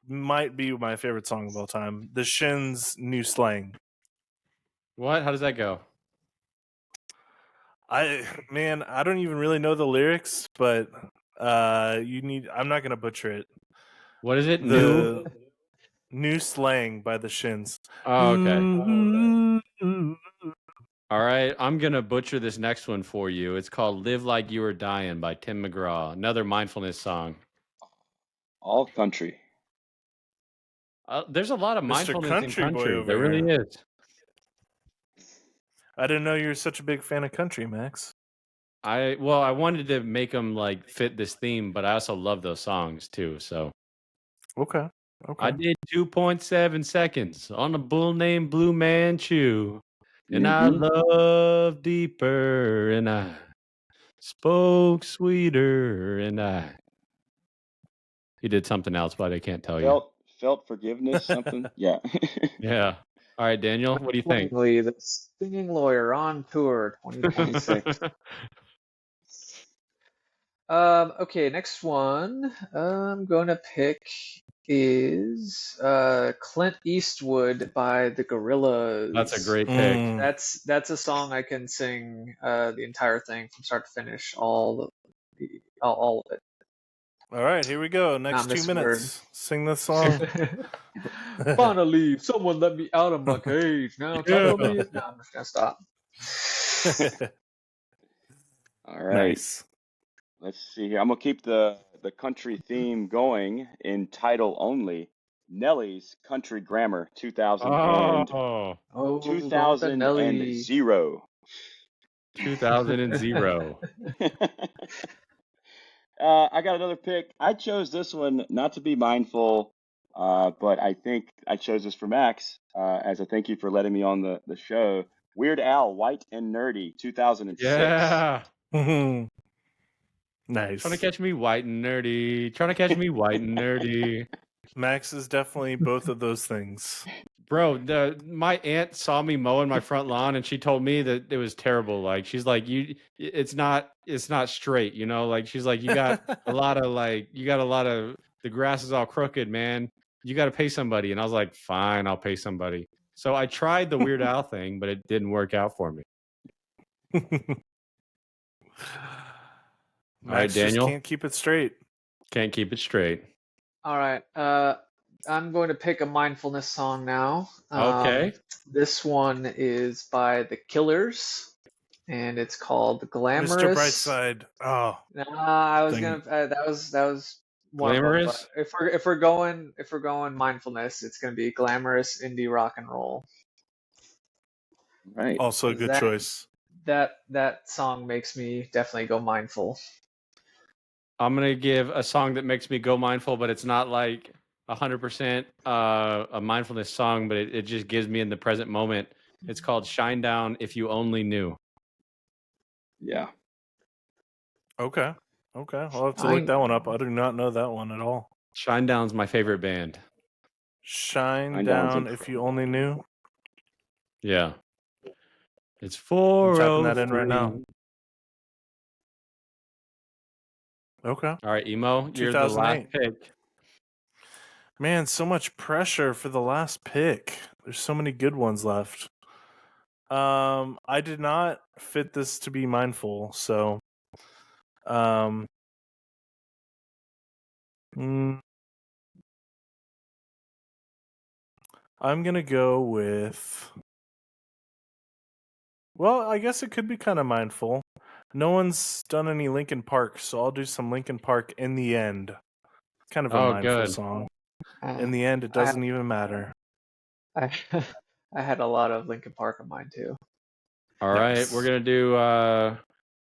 might be my favorite song of all time. The Shins' New Slang. What? How does that go? I don't even really know the lyrics, but I'm not gonna butcher it. What is it? New? The New Slang by the Shins. Oh, okay. Ooh. All right, I'm gonna butcher this next one for you. It's called "Live Like You Were Dying" by Tim McGraw. Another mindfulness song. All country. There's a lot of Mr. mindfulness in Country Boy country. over There really here. is. I didn't know you were such a big fan of country, Max. I wanted to make them like fit this theme, but I also love those songs too. So Okay. I Okay. did 2.7 seconds on a bull named Blue Manchu, and I Mm-hmm. loved deeper, and I spoke sweeter, and I. He did something else, but I can't tell you. Felt forgiveness, something. Yeah. Yeah. All right, Daniel, what do you think? Flemingly, the singing lawyer on tour 2026. Okay, next one I'm gonna pick is Clint Eastwood by the That's a Gorillaz. great pick. Mm. That's a song I can sing the entire thing from start to finish, all of it, All right, here we go. not Next miss 2 a word. minutes. Sing this song. Finally, someone let me out of my cage. Now time Yeah. for me. No, I'm just gonna stop. All right. Nice. Let's see here. I'm gonna keep the country theme going in title only. Nelly's Country Grammar 2000 and Oh, Oh, going with the 2000 and Nelly. 0. 2000. I got another pick. I chose this one not to be mindful, but I think I chose this for Max as a thank you for letting me on the show. Weird Al, White and Nerdy, 2006. Yeah. Trying to Nice. catch me white and nerdy. Trying to catch me white and nerdy. Max is definitely both of those things. Bro, my aunt saw me mowing my front lawn and she told me that it was terrible. Like she's like, it's not straight, you know? Like she's like, you got a lot of the grass is all crooked, man. You got to pay somebody. And I was like, fine, I'll pay somebody. So I tried the Weird Al thing, but it didn't work out for me. All right, Max just Daniel, can't keep it straight. can't keep it straight. All right. I'm going to pick a mindfulness song now. Okay. This one is by The Killers, and it's called Mr. "Glamorous." Brightside. Oh, I was dang gonna. it. That was one of them, but Glamorous. if we're going mindfulness, it's gonna be glamorous indie rock and roll. Right. Also a 'Cause good choice. that song makes me definitely go mindful. I'm gonna give a song that makes me go mindful, but it's not like 100% a mindfulness song, but it just gives me in the present moment. It's called "Shine Down." If you only knew. Yeah. Okay. Okay. I'll have to look I that one up. I do not know that one at all. Shine Down's my favorite band. Shine Mine Down's Down if you incredible. only knew. Yeah, it's I'm typing that in right 4:03. now. Okay. All right, Emo, you're the last 2008. pick. Man, so much pressure for the last pick. There's so many good ones left. I did not fit this to be mindful, so um mm, I'm gonna go with, well, I guess it could be kind of mindful. No one's done any Linkin Park, so I'll do some Linkin Park in the end. Kind of a Oh, mindful good. song. uh, In the end, it I doesn't even matter. I I had a lot of Linkin Park on mine too. All right, we're Nice. gonna do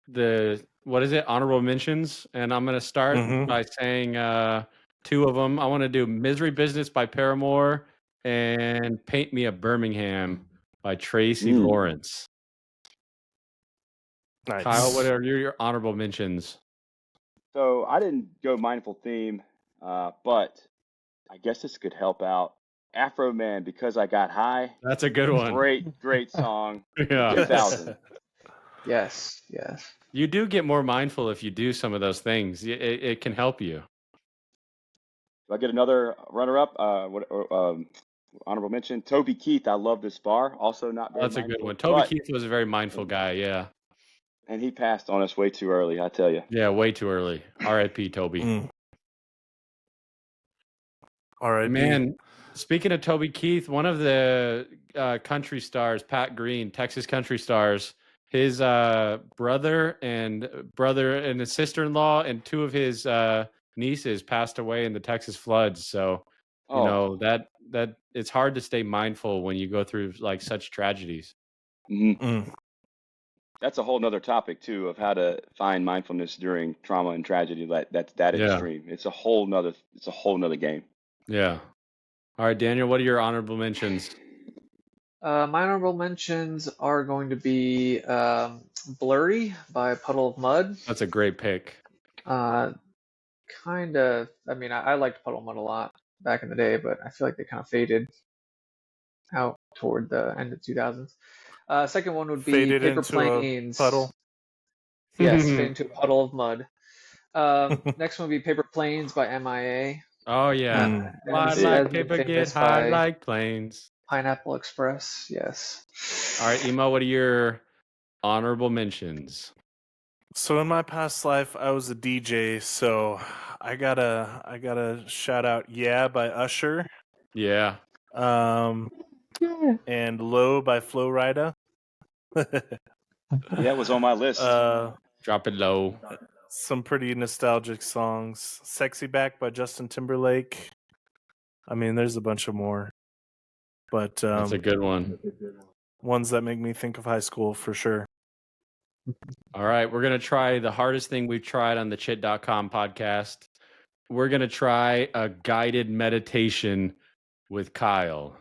the what is it? Honorable mentions, and I'm gonna start Mm-hmm. by saying two of them. I want to do "Misery Business" by Paramore and "Paint Me a Birmingham" by Tracy Mm. Lawrence. Kyle, what Nice. are your honorable mentions? So I didn't go mindful theme, but I guess this could help out. Afro Man, because I got high. That's a good one. Great song from Yeah, 2000. Yes, yes. you do get more mindful if you do some of those things. It can help you. Do I get another runner-up? Honorable mention. Toby Keith, I love this bar. Also not very That's a good one. mindful, Toby but Keith was a very mindful guy. Yeah, and he passed on us way too early, I tell you. yeah, way too early. R.I.P. Toby. Mm. R.I.P. Man, speaking of Toby Keith, one of the country stars, Pat Green, Texas country stars, his brother and his sister-in-law and two of his nieces passed away in the Texas floods. So, you Oh, know, that it's hard to stay mindful when you go through like such tragedies. mhm. Mm. That's a whole nother topic too of how to find mindfulness during trauma and tragedy. That's that Yeah. extreme. It's a whole nother game. Yeah. All right, Daniel, what are your honorable mentions? My honorable mentions are going to be "Blurry" by Puddle of Mud. That's a great pick. Uh, kind of. I mean, I liked Puddle of Mud a lot back in the day, but I feel like they kind of faded out toward the end of 2000s. Second one would be Faded Paper into a Planes. puddle. Yes, fade into a puddle of mud. Next one would be Paper Planes by MIA. Oh yeah. Mm. Fly As like made paper, get famous high by like planes. Pineapple Express. Yes. All right, Emo, what are your honorable mentions? So in my past life, I was a DJ, so I gotta shout out "Yeah" by Usher, Yeah, um, Yeah. and "Low" by Flo Rida. Yeah, it was on my list. drop it low. Some pretty nostalgic songs. "Sexy Back" by Justin Timberlake. I mean, there's a bunch of more, but That's a good one. ones that make me think of high school for sure. All right, we're going to try the hardest thing we've tried on the chit.com podcast. We're going to try a guided meditation with Kyle.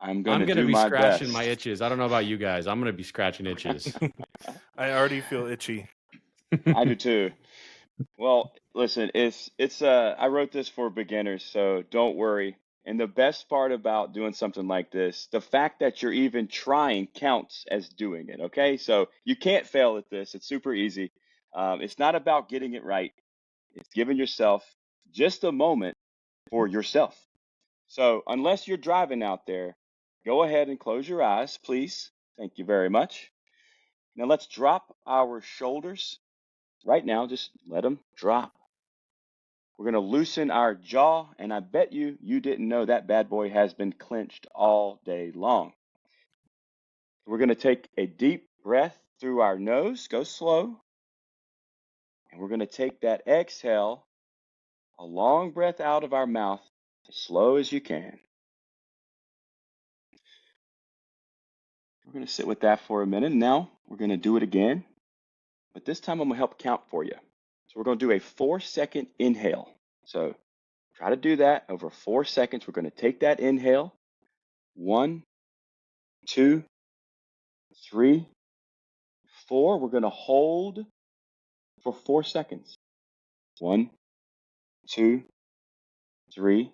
I'm I'm gonna going to do be my scratching my best. itches. I don't know about you guys. I'm going to be scratching itches. I already feel itchy. I do too. Well, listen, it's I wrote this for beginners, so don't worry. And the best part about doing something like this, the fact that you're even trying counts as doing it, okay? So you can't fail at this. It's super easy. It's not about getting it right. It's giving yourself just a moment for yourself. So unless you're driving out there, go ahead and close your eyes, please. Thank you very much. Now let's drop our shoulders right now. Just let them drop. We're going to loosen our jaw, and I bet you didn't know that bad boy has been clenched all day long. We're going to take a deep breath through our nose, go slow, and we're going to take that exhale, a long breath out of our mouth, as slow as you can. We're going to sit with that for a minute. Now we're going to do it again, but this time I'm going to help count for you. So we're going to do a 4-second inhale. So try to do that over 4 seconds. We're going to take that inhale. 1, 2, 3, 4. We're going to hold for 4 seconds. 1, 2, 3,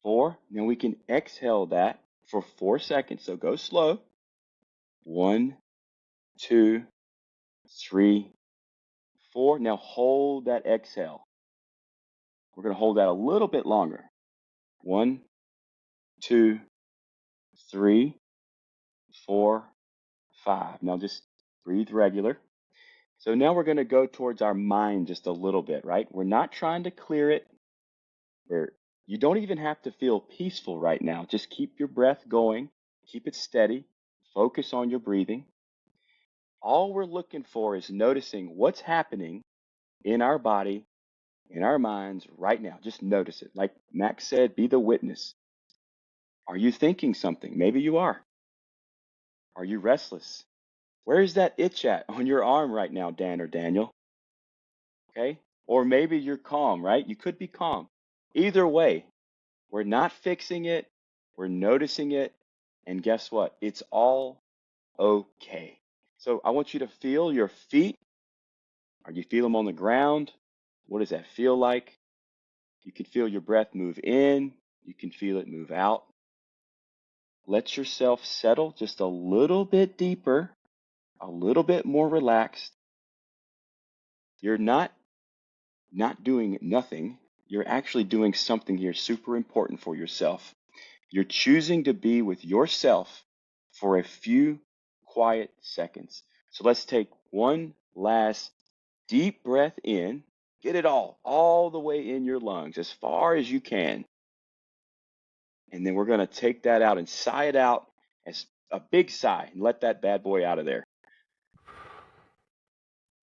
4. Now we can exhale that for 4 seconds. So go slow. 1, 2, 3, 4. Now hold that exhale. We're going to hold that a little bit longer. 1, 2, 3, 4, 5. Now just breathe regular. So now we're going to go towards our mind just a little bit, right? We're not trying to clear it. You don't even have to feel peaceful right now. Just keep your breath going. Keep it steady. Focus on your breathing. All we're looking for is noticing what's happening in our body, in our minds right now. Just notice it. Like Max said, be the witness. Are you thinking something? Maybe you are. Are you restless? Where is that itch at on your arm right now, Dan or Daniel? Okay? Or maybe you're calm, right? You could be calm. Either way, we're not fixing it. We're noticing it. And guess what? It's all okay. So I want you to feel your feet. Are you feel them on the ground? What does that feel like? You can feel your breath move in. You can feel it move out. Let yourself settle just a little bit deeper, a little bit more relaxed. You're not doing nothing. You're actually doing something here super important for yourself. You're choosing to be with yourself for a few quiet seconds. So let's take one last deep breath in. Get it all the way in your lungs, as far as you can. And then we're going to take that out and sigh it out as a big sigh and let that bad boy out of there.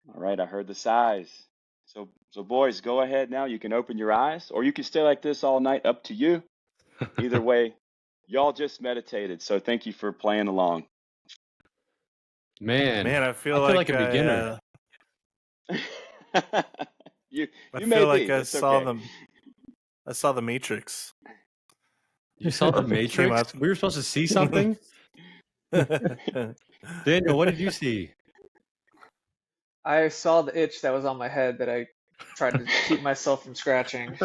All right, I heard the sighs. So boys, go ahead now. You can open your eyes, or you can stay like this all night, up to you. Either way, y'all just meditated. So thank you for playing along. Man, Man, I feel like a beginner. you I may feel like be. I It's saw okay. them. I saw the Matrix. You saw the Came Matrix? up. We were supposed to see something? Daniel, what did you see? I saw the itch that was on my head that I tried to keep myself from scratching.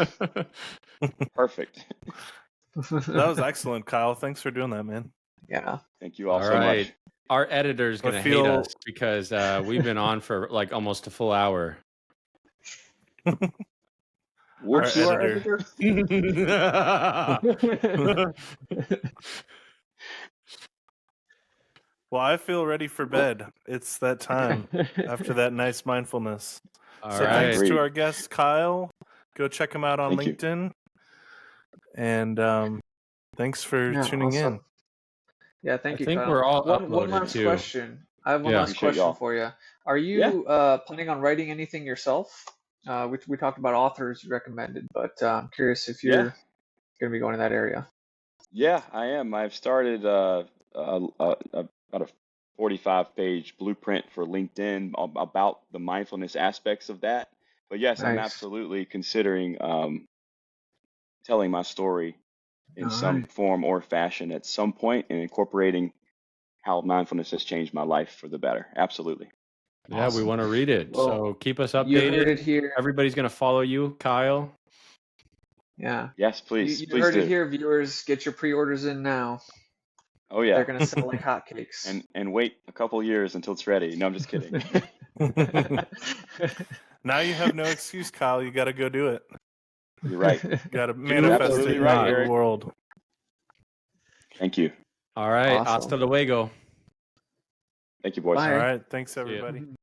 Perfect. That was excellent, Kyle. Thanks for doing that, man. Yeah. Thank you all All so right. much. Our editor is I going to hate feel us because we've been on for like almost a full hour. our Whoops. You are editor. editor? Well, I feel ready for bed. It's that time after that nice mindfulness. All So right. thanks to Agreed. our guest, Kyle. Go check him out on Thank you. LinkedIn. And thanks for Yeah, tuning in. awesome. Yeah, I thank you, think Kyle. we're all One uploaded last too. question. I have one Yeah. last Appreciate question y'all. for you. Are Yeah. you planning on writing anything yourself? We talked about authors you recommended, but I'm curious if Yeah. you're going to be going in that area. Yeah, I am. I've started about a 45-page blueprint for LinkedIn about the mindfulness aspects of that. But yes, I'm Nice. absolutely considering telling my story in All some right. form or fashion at some point and incorporating how mindfulness has changed my life for the better. Absolutely. Yeah, we Awesome. want to read it. Well, So keep us you heard updated. it here. Everybody's going to follow you, Kyle. Yeah. Yes, You, please. you Please heard it do. here, viewers. Get your pre-orders in now. Oh They're yeah. going to sell like hotcakes. And wait a couple years until it's ready. No, I'm just kidding. Now you have no excuse, Kyle. You got to go do it. You're right. You got to Do manifest or it Absolutely do into right, not. the Eric. world. Thank you. All right. Awesome. Hasta luego. Thank you, boys. All Bye. right. Thanks, See ya. everybody.